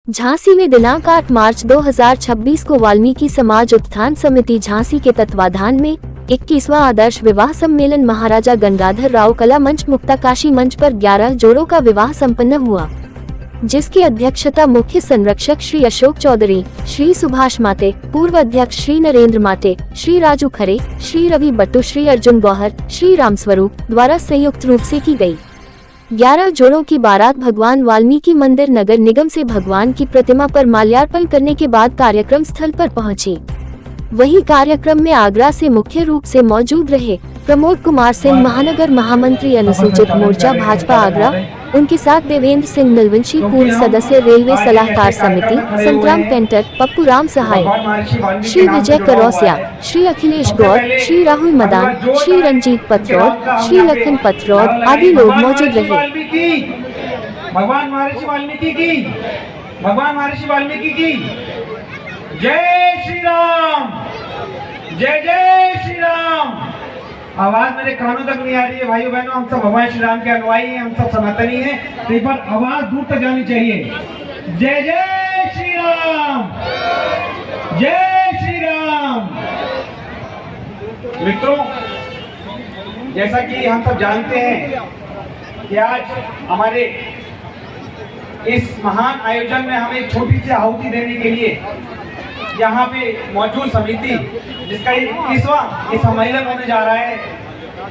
झांसी में दिनांक 8 मार्च 2026 को वाल्मीकि समाज उत्थान समिति झांसी के तत्वाधान में 21वां आदर्श विवाह सम्मेलन महाराजा गंगाधर राव कला मंच मुक्ताकाशी मंच पर 11 जोड़ों का विवाह संपन्न हुआ, जिसकी अध्यक्षता मुख्य संरक्षक श्री अशोक चौधरी, श्री सुभाष माटे, पूर्व अध्यक्ष श्री नरेंद्र माटे, श्री राजू खरे, श्री रवि बट्टू, श्री अर्जुन गौहर, श्री रामस्वरूप द्वारा संयुक्त रूप से की गई। 11 जोड़ों की बारात भगवान वाल्मीकि मंदिर नगर निगम से भगवान की प्रतिमा पर माल्यार्पण करने के बाद कार्यक्रम स्थल पर पहुंची। वहीं कार्यक्रम में आगरा से मुख्य रूप से मौजूद रहे प्रमोद कुमार सिंह, महानगर महामंत्री अनुसूचित मोर्चा भाजपा आगरा, उनके साथ देवेंद्र सिंह नीलवंशी, पूर्व सदस्य रेलवे सलाहकार समिति, संतराम पेंटर, पप्पू राम सहाय, श्री विजय करौसिया, श्री अखिलेश गौर, श्री राहुल मदान, श्री रंजीत पथरौद, श्री लखन पथरौद आदि लोग मौजूद रहे। भगवान महर्षि वाल्मीकि की जय श्री राम, जय जय श्री राम। आवाज मेरे कानों तक नहीं आ रही है भाइयों बहनों, हम सब भगवान श्री राम के अनुयायी हैं, हम सब सनातनी हैं, तो एक बार आवाज दूर तक जानी चाहिए। जय जय श्री राम, जय श्री राम। मित्रों, जैसा कि हम सब जानते हैं कि आज हमारे इस महान आयोजन में हमें एक छोटी सी आहुति देने के लिए यहाँ पे मौजूद समिति, जिसका 21वां सम्मेलन होने जा रहा है,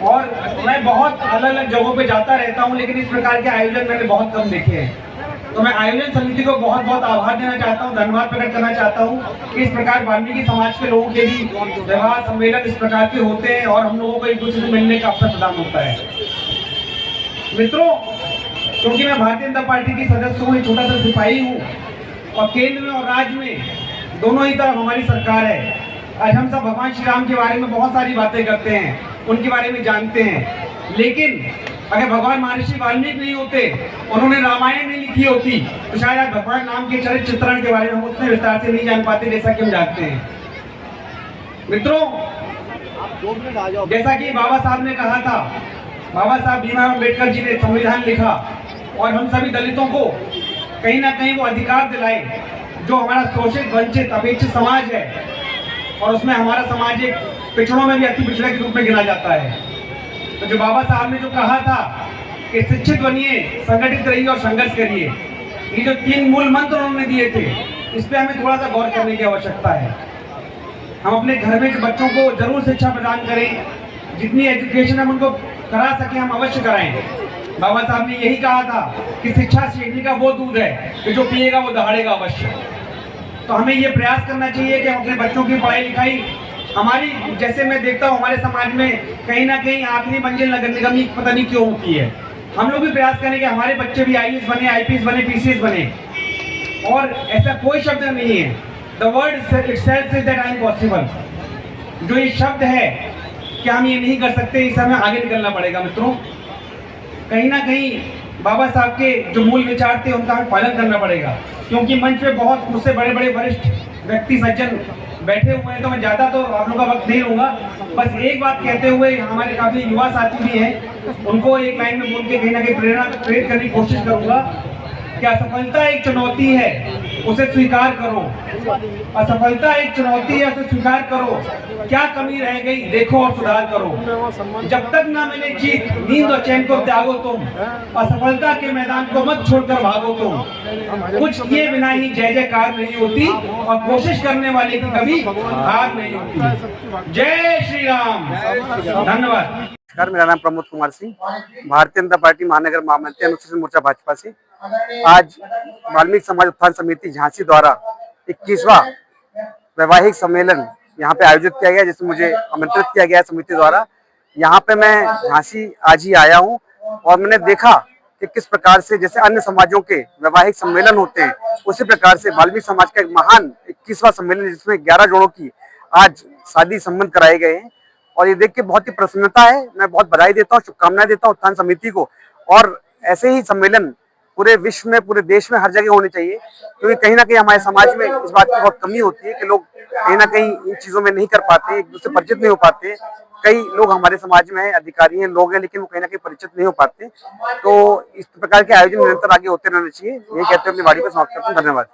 और मैं बहुत अलग अलग जगहों पे जाता रहता हूँ, लेकिन इस प्रकार के आयोजन मैंने बहुत कम देखे हैं। तो मैं आयोजन समिति को बहुत बहुत आभार देना चाहता हूँ, धन्यवाद प्रकट करना चाहता हूँ कि इस प्रकार वाल्मीकि समाज के लोगों के भी विवाह सम्मेलन इस प्रकार के होते हैं और हम लोगों को एक दूसरे से मिलने का अवसर प्रदान होता है। मित्रों, क्योंकि मैं भारतीय जनता पार्टी की सदस्य हूँ, छोटा सा सिपाही हूँ, और केंद्र में और राज्य में दोनों ही तरफ हमारी सरकार है। आज हम सब भगवान श्री राम के बारे में बहुत सारी बातें करते हैं, उनके बारे में जानते हैं, लेकिन अगर भगवान महर्षि वाल्मीकि नहीं होते, उन्होंने रामायण नहीं लिखी होती, तो शायद आज भगवान राम के चरित्र चित्रण के बारे में हम उतने विस्तार से नहीं जान पाते जैसा कि हम जानते हैं। मित्रों, जैसा कि बाबा साहब ने कहा था, बाबा साहब भीमराव अम्बेडकर जी ने संविधान लिखा और हम सभी दलितों को कहीं ना कहीं वो अधिकार दिलाए जो हमारा शोषित, वंचित, अपेक्षित समाज है, और उसमें हमारा समाज एक पिछड़ों में भी अति पिछड़ा के रूप में गिना जाता है। तो जो बाबा साहब ने जो कहा था कि शिक्षित बनिए, संगठित रहिए और संघर्ष करिए, ये जो 3 मूल मंत्र उन्होंने दिए थे, इस पे हमें थोड़ा सा गौर करने की आवश्यकता है। हम अपने घर में बच्चों को जरूर शिक्षा प्रदान करें, जितनी एजुकेशन हम उनको करा सके हम अवश्य कराएं। बाबा साहब ने यही कहा था कि शिक्षा सीखने का वो दूध है कि जो पिएगा वो दहाड़ेगा अवश्य। तो हमें ये प्रयास करना चाहिए कि हम अपने बच्चों की पढ़ाई लिखाई, हमारी, जैसे मैं देखता हूँ हमारे समाज में कहीं ना कहीं आखिरी मंजिल नगर निगम की पता नहीं क्यों होती है। हम लोग भी प्रयास करें कि हमारे बच्चे भी IAS बने, IPS बने, PCS बने, और ऐसा कोई शब्द नहीं है। The word itself is that I am possible। जो ये शब्द है कि हम ये नहीं कर सकते, इस हमें आगे निकलना पड़ेगा। मित्रों, कहीं ना कहीं बाबा साहब के जो मूल विचार थे उनका हमें पालन करना पड़ेगा, क्योंकि मंच पे बहुत मुझसे बड़े बड़े वरिष्ठ व्यक्ति सज्जन बैठे हुए हैं, तो मैं ज़्यादा तो आप लोगों का वक्त नहीं लूँगा। बस एक बात कहते हुए, हमारे काफ़ी युवा साथी भी हैं, उनको एक लाइन में बोल के कहीं ना कहीं प्रेरित करने की कोशिश करूँगा कि असफलता एक चुनौती है, उसे स्वीकार करो। असफलता एक चुनौती है, उसे स्वीकार करो। क्या कमी रह गई देखो और सुधार करो। जब तक ना मिले जीत, नींद और चैन को त्यागो तुम, असफलता के मैदान को मत छोड़कर भागो तुम। कुछ किए बिना ही जय जयकार नहीं होती, और कोशिश करने वाले की कभी हार नहीं होती। जय श्री राम, धन्यवाद। नमस्कार, मेरा नाम प्रमोद कुमार सिंह, भारतीय जनता पार्टी महानगर महामंत्री, अनुसूचित मोर्चा भाजपा से। आज वाल्मीकि समाज उत्थान समिति झांसी द्वारा 21वां वैवाहिक सम्मेलन यहाँ पे आयोजित किया गया, जिसमें मुझे आमंत्रित किया गया समिति द्वारा। यहाँ पे मैं झांसी आज ही आया हूँ और मैंने देखा कि किस प्रकार से जैसे अन्य समाजों के वैवाहिक सम्मेलन होते हैं, उसी प्रकार से वाल्मीकि समाज का एक महान 21वां सम्मेलन, जिसमें 11 जोड़ों की आज शादी संबंध कराए गए हैं, और ये देख के बहुत ही प्रसन्नता है। मैं बहुत बधाई देता हूँ, शुभकामनाएं देता हूँ उत्थान समिति को, और ऐसे ही सम्मेलन पूरे विश्व में, पूरे देश में हर जगह होने चाहिए, क्योंकि कहीं ना कहीं हमारे समाज में इस बात की बहुत कमी होती है कि लोग कहीं ना कहीं इन चीज़ों में नहीं कर पाते, एक दूसरे से परिचित नहीं हो पाते। कई लोग हमारे समाज में अधिकारी हैं, लोग हैं, लेकिन वो कहीं ना कहीं परिचित नहीं हो पाते। तो इस प्रकार के आयोजन निरंतर आगे होते रहना चाहिए। यही कहते हैं अपनी वाणी को समाप्त करते हैं। धन्यवाद।